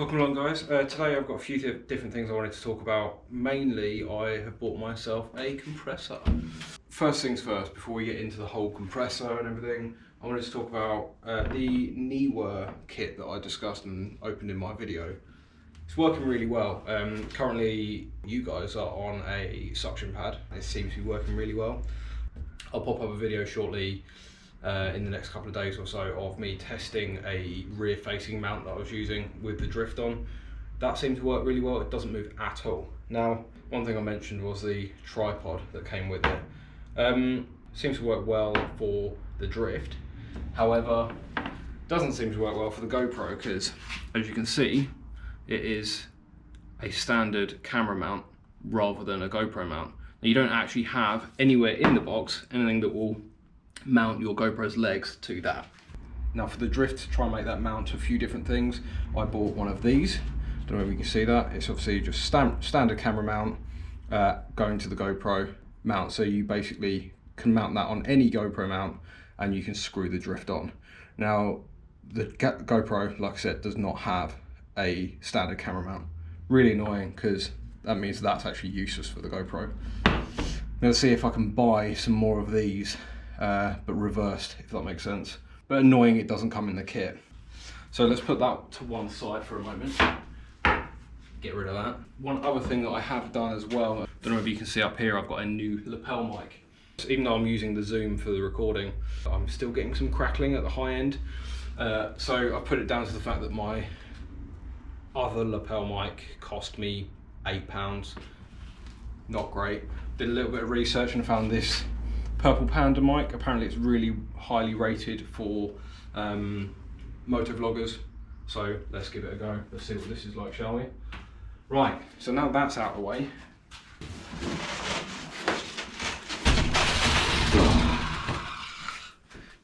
Welcome along, guys. Today I've got a few different things I wanted to talk about. Mainly, I have bought myself a compressor. First things first, before we get into the whole compressor and everything, I wanted to talk about the Litre kit that I discussed and opened in my video. It's working really well. Currently, you guys are on a suction pad. It seems to be working really well. I'll pop up a video shortly in the next couple of days or so of me testing a rear facing mount that I was using with the drift on. That seemed to work really well. It doesn't move at all. Now, one thing I mentioned was the tripod that came with it. Seems to work well for the drift. However, doesn't seem to work well for the GoPro because, as you can see, it is a standard camera mount rather than a GoPro mount. Now, you don't actually have anywhere in the box anything that will mount your GoPro's legs to that. Now, for the drift, to try and make that mount to a few different things, I bought one of these. Don't know if you can see that. It's obviously just standard camera mount going to the GoPro mount. So you basically can mount that on any GoPro mount and you can screw the drift on. Now, the GoPro, like I said, does not have a standard camera mount. Really annoying because that means that's actually useless for the GoPro. I'm gonna see if I can buy some more of these, but reversed, if that makes sense. But annoying it doesn't come in the kit. So let's put that to one side for a moment. Get rid of that. One other thing that I have done as well, I don't know if you can see up here, I've got a new lapel mic. So even though I'm using the zoom for the recording, I'm still getting some crackling at the high end. So I put it down to the fact that my other lapel mic cost me £8. Not great. Did a little bit of research and found this Purple Panda mic. Apparently it's really highly rated for motor vloggers. So let's give it a go. Let's see what this is like, shall we? Right, so now that's out of the way.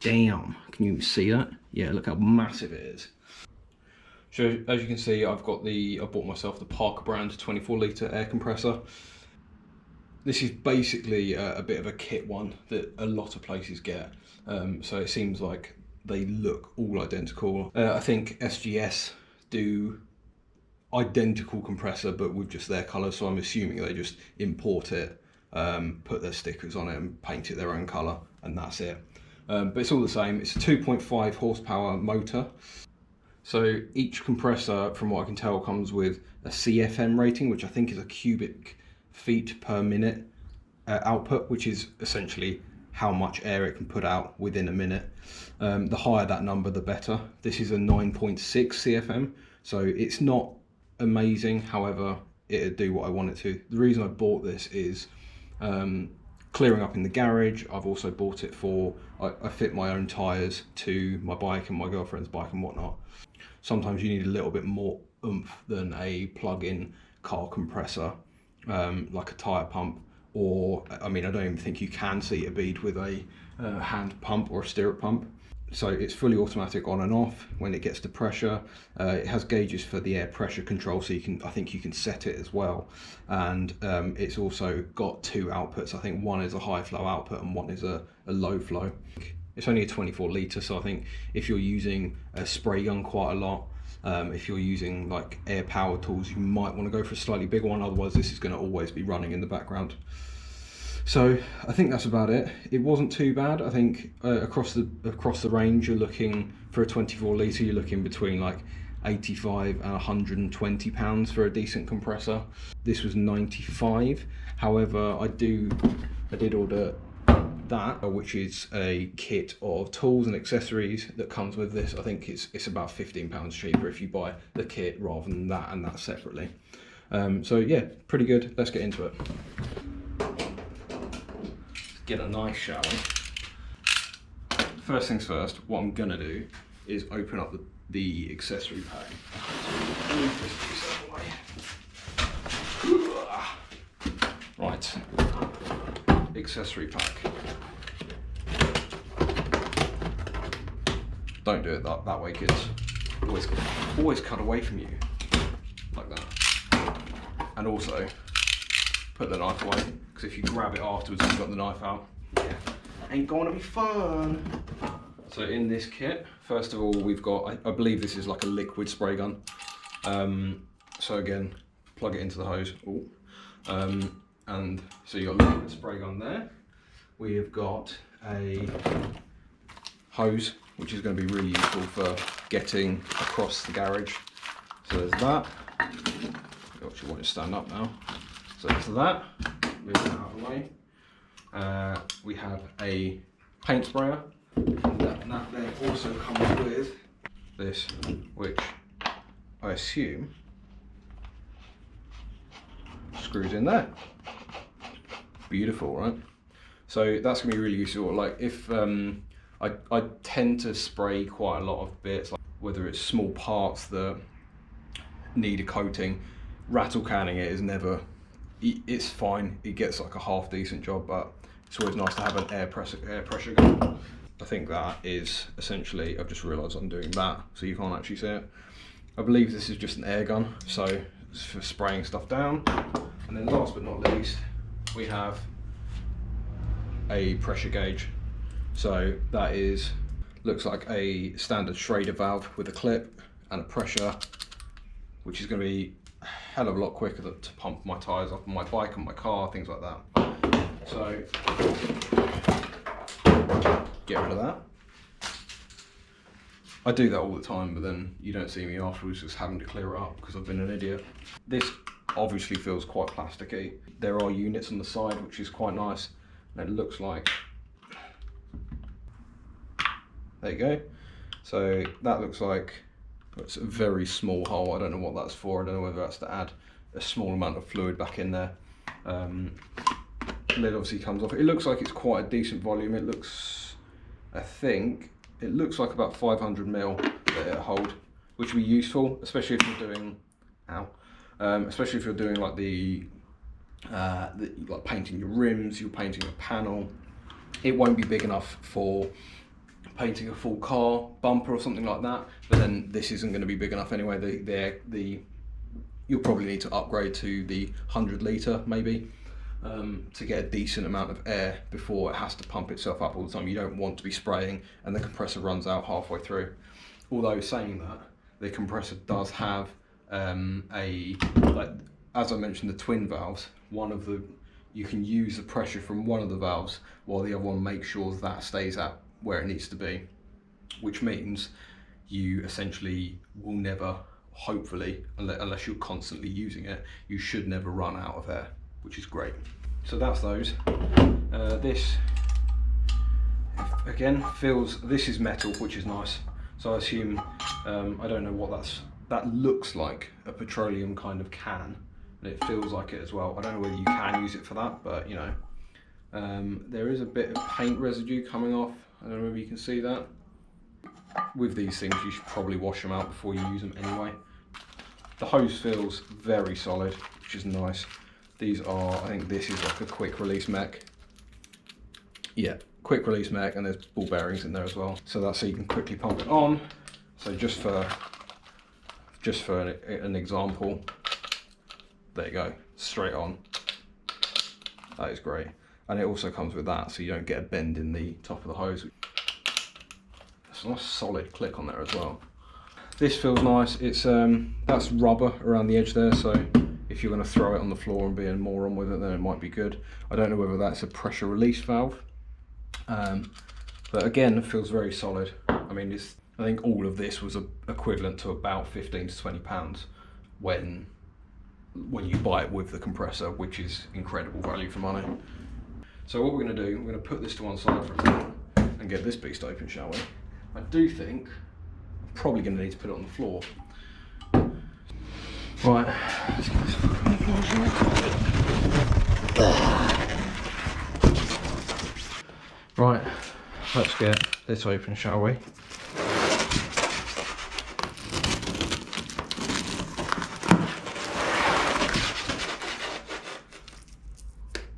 Damn, can you see that? Yeah, look how massive it is. So as you can see, I bought myself the Parker brand 24 litre air compressor. This is basically a bit of a kit one that a lot of places get. So it seems like they look all identical. I think SGS do identical compressor, but with just their colour. So I'm assuming they just import it, put their stickers on it and paint it their own colour, and that's it. But it's all the same. It's a 2.5 horsepower motor. So each compressor, from what I can tell, comes with a CFM rating, which I think is a cubic feet per minute output, which is essentially how much air it can put out within a minute. The higher that number, the better. This is a 9.6 CFM, so it's not amazing. However, it'll do what I want it to. The reason I bought this is clearing up in the garage. I've also bought it for, I fit my own tyres to my bike and my girlfriend's bike and whatnot. Sometimes you need a little bit more oomph than a plug-in car compressor, like a tyre pump, or, I mean, I don't even think you can seat a bead with a hand pump or a stirrup pump. So it's fully automatic on and off when it gets to pressure. It has gauges for the air pressure control, so I think you can set it as well. And it's also got two outputs. I think one is a high flow output and one is a low flow. It's only a 24 litre, so I think if you're using a spray gun quite a lot, if you're using like air power tools, you might want to go for a slightly bigger one. Otherwise, this is going to always be running in the background. So I think that's about it. It wasn't too bad. I think across the range, you're looking for a 24 litre, you're looking between like 85 and 120 pounds for a decent compressor. This was 95. However, I did order that, which is a kit of tools and accessories that comes with this. I think it's about £15 cheaper if you buy the kit rather than that and that separately. So yeah, pretty good. Let's get into it. Get a nice shower. First things first, what I'm gonna do is open up the accessory pack. Right, accessory pack. Don't do it that way, kids. Always cut away from you, like that. And also, put the knife away, because if you grab it afterwards and you've got the knife out, yeah, ain't gonna be fun. So in this kit, first of all, we've got, I believe this is like a liquid spray gun. So again, plug it into the hose. And so you've got a liquid spray gun there. We have got a hose, which is going to be really useful for getting across the garage. So there's that. You actually want to stand up now. So there's that. Move that out of the way. We have a paint sprayer. That then also comes with this, which I assume screws in there. Beautiful, right? So that's gonna be really useful. Like if I tend to spray quite a lot of bits, like whether it's small parts that need a coating. Rattle canning it is never, it's fine. It gets like a half decent job, but it's always nice to have an air pressure gun. I think that is essentially, I've just realised I'm doing that, so you can't actually see it. I believe this is just an air gun, so it's for spraying stuff down. And then last but not least, we have a pressure gauge. So that is, looks like a standard Schrader valve with a clip and a pressure, which is going to be a hell of a lot quicker to pump my tyres off on my bike and my car, things like that. So get rid of that. I do that all the time, but then you don't see me afterwards just having to clear it up because I've been an idiot. This obviously feels quite plasticky. There are units on the side, which is quite nice. And it looks like, there you go. So that looks like it's a very small hole. I don't know what that's for. I don't know whether that's to add a small amount of fluid back in there. Lid obviously comes off. It looks like it's quite a decent volume. It looks, I think, it looks like about 500 ml that it hold, which will be useful, especially if you're doing, especially if you're doing like like painting your rims, you're painting a panel. It won't be big enough for painting a full car bumper or something like that, but then this isn't going to be big enough anyway. You'll probably need to upgrade to the 100 litre maybe, to get a decent amount of air before it has to pump itself up all the time. You don't want to be spraying and the compressor runs out halfway through. Although saying that, the compressor does have like, as I mentioned, the twin valves. You can use the pressure from one of the valves while the other one makes sure that stays at where it needs to be, which means you essentially will never, hopefully, unless you're constantly using it, you should never run out of air, which is great. So that's those. This again this is metal, which is nice. So I assume, I don't know what that looks like, a petroleum kind of can, and it feels like it as well. I don't know whether you can use it for that, but you know, there is a bit of paint residue coming off. I don't know if you can see that. With these things, you should probably wash them out before you use them anyway. The hose feels very solid, which is nice. These are, I think this is like a quick release mech. Yeah, quick release mech, and there's ball bearings in there as well. So that's so you can quickly pump it on. So just for an example, there you go, straight on. That is great. And it also comes with that, so you don't get a bend in the top of the hose. It's a nice solid click on there as well. This feels nice. It's that's rubber around the edge there, so if you're going to throw it on the floor and be a moron with it, then it might be good. I don't know whether that's a pressure release valve, but again, it feels very solid. I mean, I think all of this was equivalent to about 15 to 20 pounds when you buy it with the compressor, which is incredible value for money. So what we're going to do, we're going to put this to one side for a second and get this beast open, shall we? I do think I'm probably going to need to put it on the floor. Right, let's get this fucking on the floor, shall we? Right, let's get this open, shall we?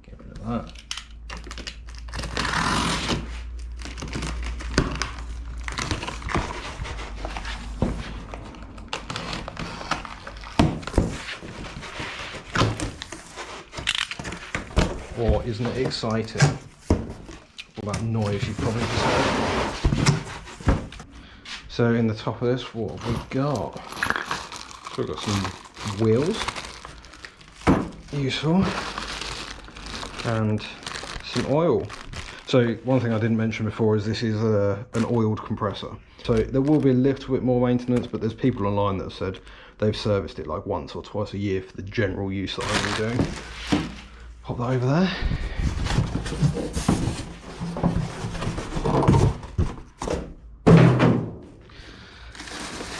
Get rid of that. Oh, isn't it exciting? All that noise you've probably just heard. So in the top of this, what have we got? So we've got some wheels, useful, and some oil. So one thing I didn't mention before is this is an oiled compressor. So there will be a little bit more maintenance, but there's people online that have said they've serviced it like once or twice a year for the general use that I'm doing. Pop that over there.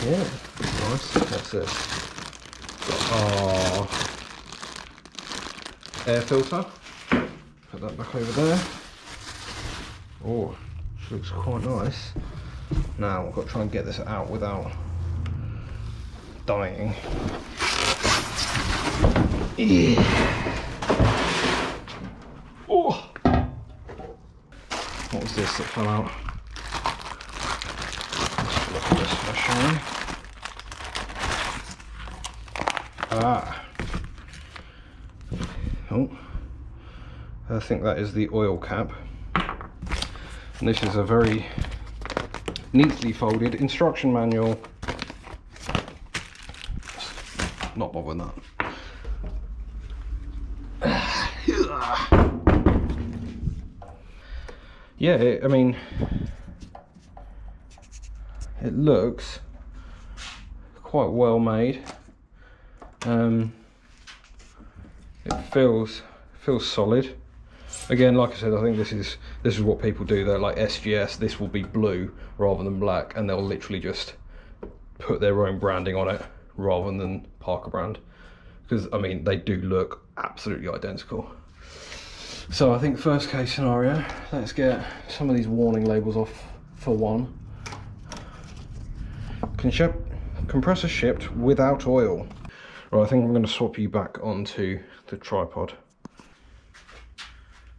Yeah, nice. That's it. Got our air filter. Put that back over there. Oh, looks quite nice. Now I've got to try and get this out without dying. Yeah. Oh, what was this that fell out? Let's look at this first, shall we? Ah. Oh, I think that is the oil cap. And this is a very neatly folded instruction manual. Not bothering that. Yeah, I mean, it looks quite well made. It feels solid. Again, like I said, I think this is what people do. They're like SGS. This will be blue rather than black, and they'll literally just put their own branding on it rather than Parker brand, because I mean they do look absolutely identical. So I think first case scenario, let's get some of these warning labels off for one. Compressor shipped without oil. Right, I think I'm going to swap you back onto the tripod.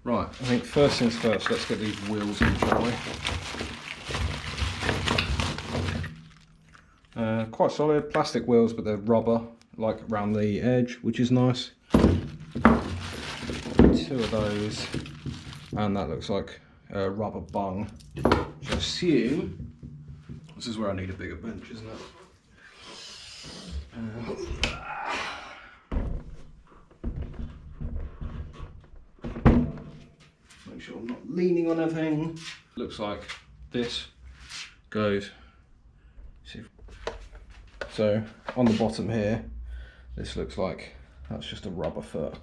Right, I think first things first, let's get these wheels in, shall we? Quite solid, plastic wheels, but they're rubber, like around the edge, which is nice. 2 of those, and that looks like a rubber bung, which I assume, this is where I need a bigger bench, isn't it? Make sure I'm not leaning on anything. Looks like this goes. So on the bottom here, this looks like that's just a rubber foot.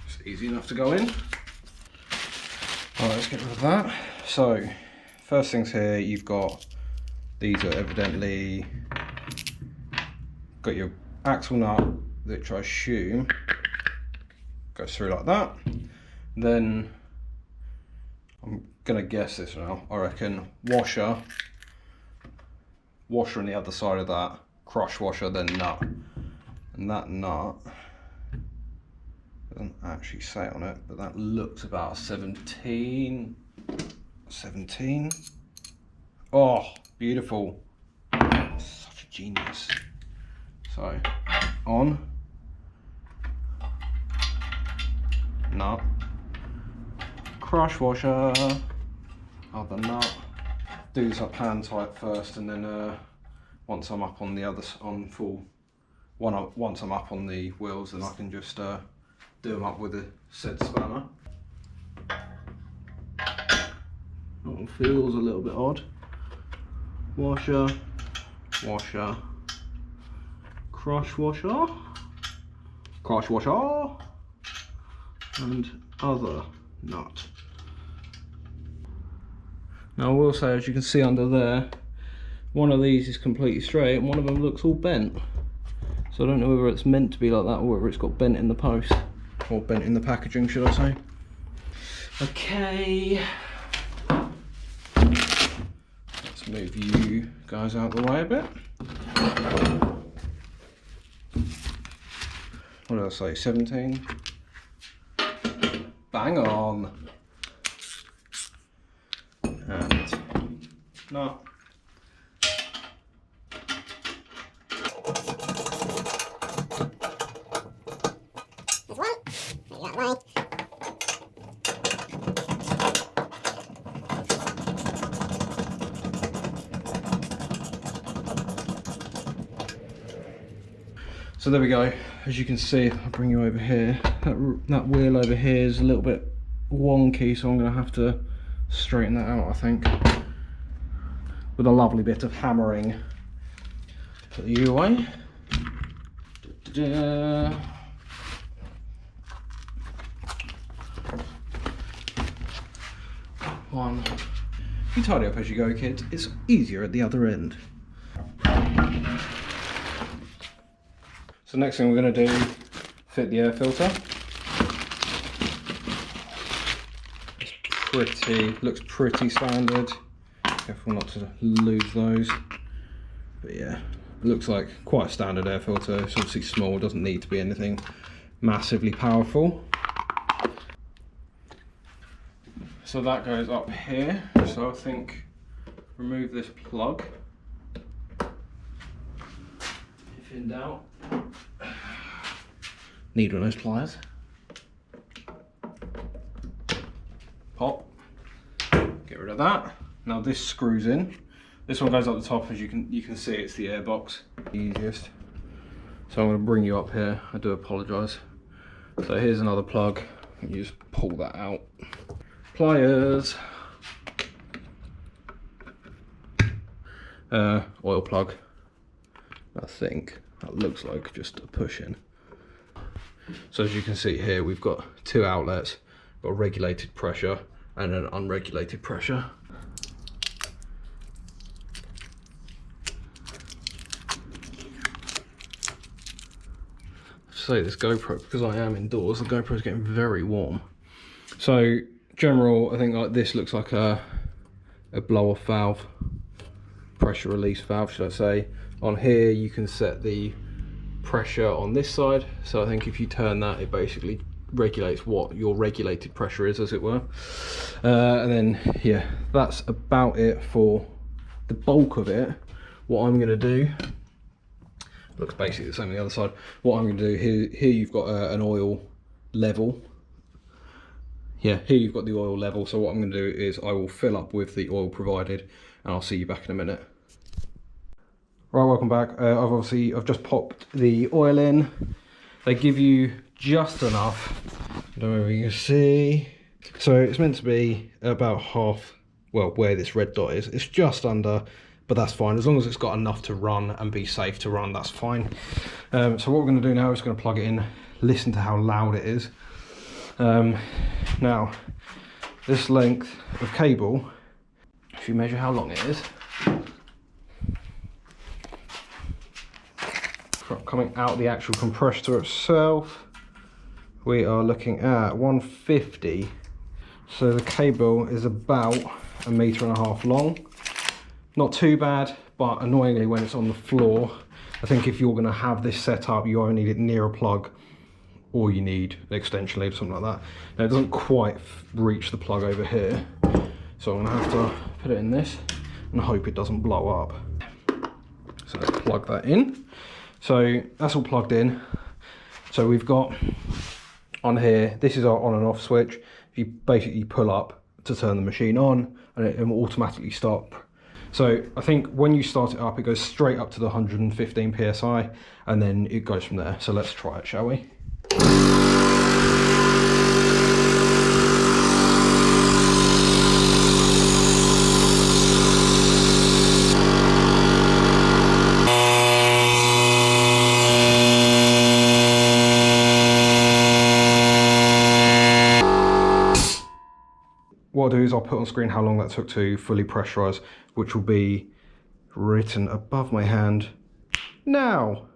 It's easy enough to go in. Alright, let's get rid of that. So first things here, you've got, these are evidently, got your axle nut, which I assume goes through like that. Then I'm gonna guess this now, I reckon washer on the other side of that, crush washer, then nut. And that nut doesn't actually say on it, but that looks about 17. Oh, beautiful. Such a genius. So on, nut, crush washer, other nut. Do this up hand tight first, and then once I'm up on the other, on full, once I'm up on the wheels, then I can just do them up with a said spanner. That one feels a little bit odd. Washer, washer, crush washer, crush washer, and other nut. Now I will say, as you can see under there, one of these is completely straight and one of them looks all bent. So I don't know whether it's meant to be like that or whether it's got bent in the post, or bent in the packaging, should I say. Okay. Let's move you guys out the way a bit. What did I say, 17? Bang on. And no. So there we go. As you can see, if I bring you over here, that wheel over here is a little bit wonky, so I'm going to have to straighten that out, I think, with a lovely bit of hammering. Put the U away. One. You tidy up as you go, kids. It's easier at the other end. So next thing we're going to do, fit the air filter. It's looks pretty standard. Careful not to lose those. But yeah, it looks like quite a standard air filter. It's obviously small, doesn't need to be anything massively powerful. So that goes up here. So I think remove this plug. If in doubt, need one of those pliers. Pop. Get rid of that. Now this screws in. This one goes up the top, as you can see. It's the air box. Easiest. So I'm going to bring you up here. I do apologise. So here's another plug. You just pull that out. Pliers. Oil plug. I think that looks like just a push in. So as you can see here, we've got two outlets. Got regulated pressure and an unregulated pressure. Say this GoPro, because I am indoors, the GoPro is getting very warm. So general, I think like this looks like a blow off valve, pressure release valve should I say. On here you can set the pressure on this side, so I think if you turn that, it basically regulates what your regulated pressure is, as it were. And then yeah, that's about it for the bulk of it. What I'm going to do, looks basically the same on the other side. What I'm going to do here you've got an oil level. Yeah, here you've got the oil level. So what I'm going to do is I will fill up with the oil provided, and I'll see you back in a minute. Right, welcome back. I've just popped the oil in. They give you just enough. I don't know if you can see. So it's meant to be about half, well, where this red dot is. It's just under, but that's fine. As long as it's got enough to run and be safe to run, that's fine. So what we're going to do now is going to plug it in, listen to how loud it is. Now, this length of cable, if you measure how long it is, coming out the actual compressor itself, we are looking at 150. So the cable is about 1.5 meters long. Not too bad, but annoyingly when it's on the floor, I think if you're going to have this set up, you either need it near a plug or you need an extension lead or something like that. Now it doesn't quite reach the plug over here, so I'm going to have to put it in this and hope it doesn't blow up. So let's plug that in. So that's all plugged in. So we've got on here, this is our on and off switch. If you basically pull up to turn the machine on, and it will automatically stop. So I think when you start it up, it goes straight up to the 115 PSI, and then it goes from there. So let's try it, shall we? What I'll do is I'll put on screen how long that took to fully pressurize, which will be written above my hand now.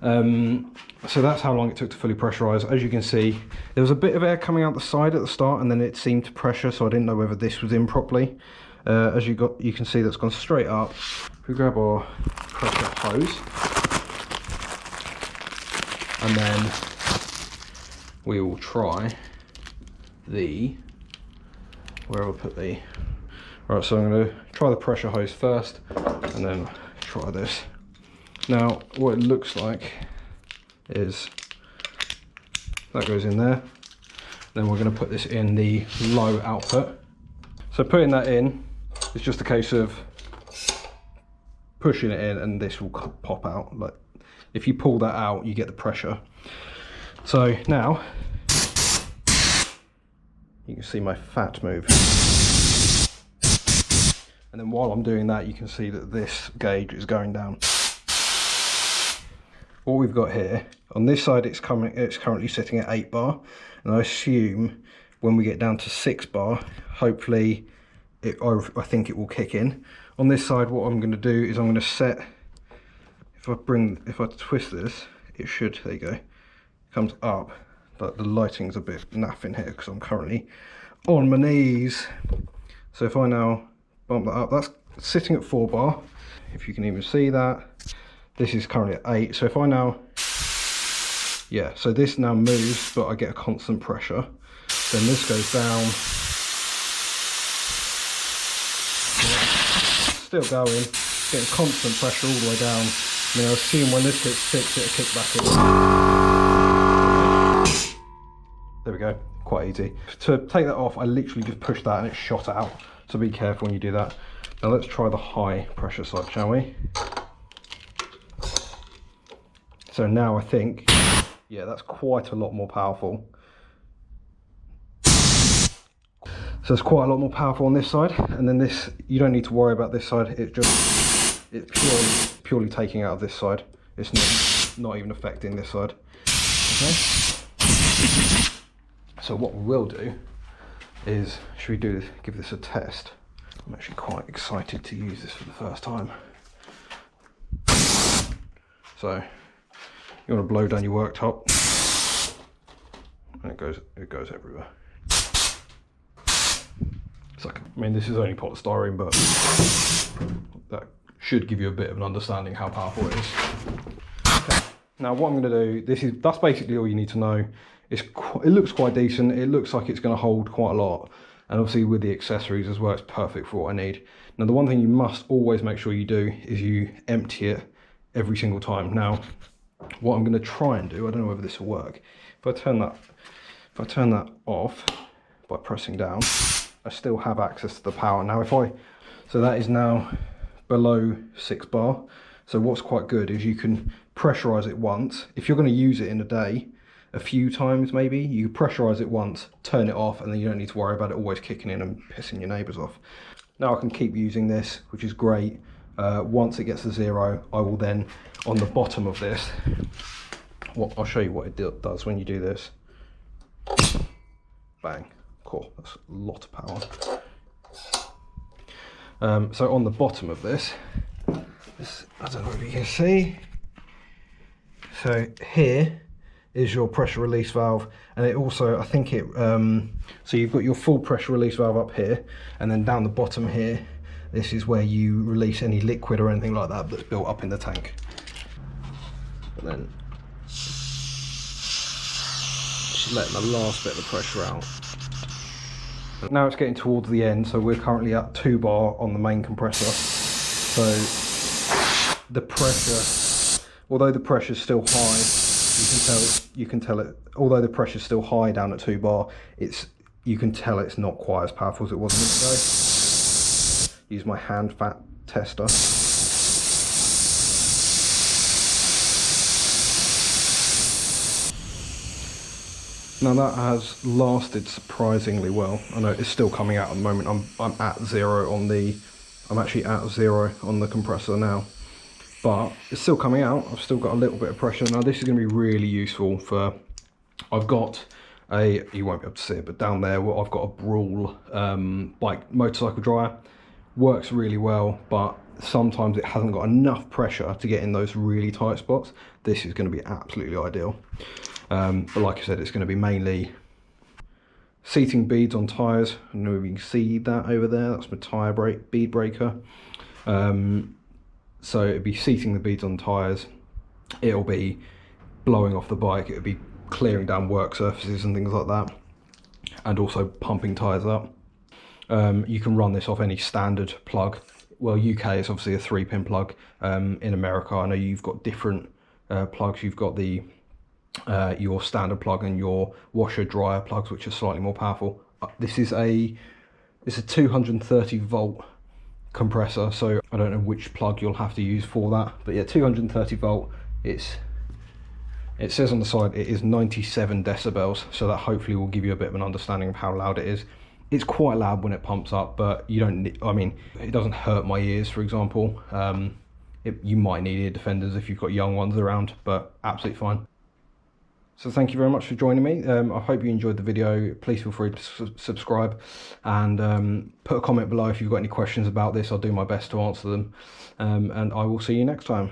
So that's how long it took to fully pressurize. As you can see, there was a bit of air coming out the side at the start, and then it seemed to pressure, so I didn't know whether this was in properly. As you can see, that's gone straight up. If we grab our pressure hose, and then we will try the, where I'll put the, right, so I'm going to try the pressure hose first and then try this. Now what it looks like is that goes in there, then we're going to put this in the low output. So putting that in, it's just a case of pushing it in and this will pop out. Like, If you pull that out, you get the pressure. So now you can see my fat move. And then while I'm doing that, you can see that this gauge is going down. What we've got here, on this side it's currently sitting at 8 bar, and I assume when we get down to 6 bar, hopefully I think it will kick in. On this side, what I'm going to do is I'm going to set, if I twist this, it should, there you go, comes up, but the lighting's a bit naff in here because I'm currently on my knees. So if I now bump that up, that's sitting at 4 bar, if you can even see that. This is currently at 8, so if I now, yeah, so this now moves, but I get a constant pressure. Then this goes down, still going, getting constant pressure all the way down. I mean, I assume when this hits 6, it'll kick back in. There we go, quite easy. To take that off, I literally just pushed that and it shot out, so be careful when you do that. Now let's try the high pressure side, shall we? So now I think, yeah, that's quite a lot more powerful. So it's quite a lot more powerful on this side, and then this, you don't need to worry about this side. It's purely taking out of this side. It's not even affecting this side. Okay. So what we will do is, should we do this, give this a test? I'm actually quite excited to use this for the first time. So you want to blow down your worktop, and it goes everywhere. It's like, I mean, this is only polystyrene, but that should give you a bit of an understanding how powerful it is. Okay. Now what I'm going to do, that's basically all you need to know. It looks quite decent. It looks like it's going to hold quite a lot, and obviously with the accessories as well, it's perfect for what I need. Now the one thing you must always make sure you do is you empty it every single time. Now what I'm going to try and do, I don't know whether this will work, if I turn that off by pressing down, I still have access to the power. Now so that is now below 6 bar. So what's quite good is you can pressurize it once. If you're going to use it in a day, a few times maybe, you pressurize it once, turn it off, and then you don't need to worry about it always kicking in and pissing your neighbours off. Now I can keep using this, which is great. Once it gets to 0, I will then, on the bottom of this, I'll show you what it does when you do this. Bang. Cool, that's a lot of power. So on the bottom of this, I don't know if you can see. So here is your pressure release valve, and it also, I think it, so you've got your full pressure release valve up here, and then down the bottom here, this is where you release any liquid or anything like that that's built up in the tank. And then just letting the last bit of the pressure out. Now it's getting towards the end, so we're currently at 2 bar on the main compressor. So the pressure, although the pressure is still high, you can tell it. Although the pressure is still high down at 2 bar, you can tell it's not quite as powerful as it was a minute ago. Use my hand fat tester. Now that has lasted surprisingly well. I know it's still coming out at the moment. I'm at 0 on the, I'm actually at 0 on the compressor now, but it's still coming out. I've still got a little bit of pressure. Now this is going to be really useful for, I've got a, you won't be able to see it, but down there I've got a Brawl like motorcycle dryer. Works really well, but sometimes it hasn't got enough pressure to get in those really tight spots. This is going to be absolutely ideal. But like I said, it's going to be mainly seating beads on tyres. I don't know if you can see that over there. That's my tyre bead breaker. So it'll be seating the beads on tyres. It'll be blowing off the bike. It'll be clearing down work surfaces and things like that, and also pumping tyres up. You can run this off any standard plug. Well, UK is obviously a 3-pin plug. In America, I know you've got different plugs. You've got the your standard plug and your washer dryer plugs, which are slightly more powerful. This is a 230 volt compressor, so I don't know which plug you'll have to use for that, but yeah, 230 volt. It's It says on the side it is 97 decibels, so that hopefully will give you a bit of an understanding of how loud it is. It's quite loud when it pumps up, but you don't, I mean, it doesn't hurt my ears, for example. You might need ear defenders if you've got young ones around, but absolutely fine. So thank you very much for joining me. I hope you enjoyed the video. Please feel free to subscribe and put a comment below if you've got any questions about this. I'll do my best to answer them. And I will see you next time.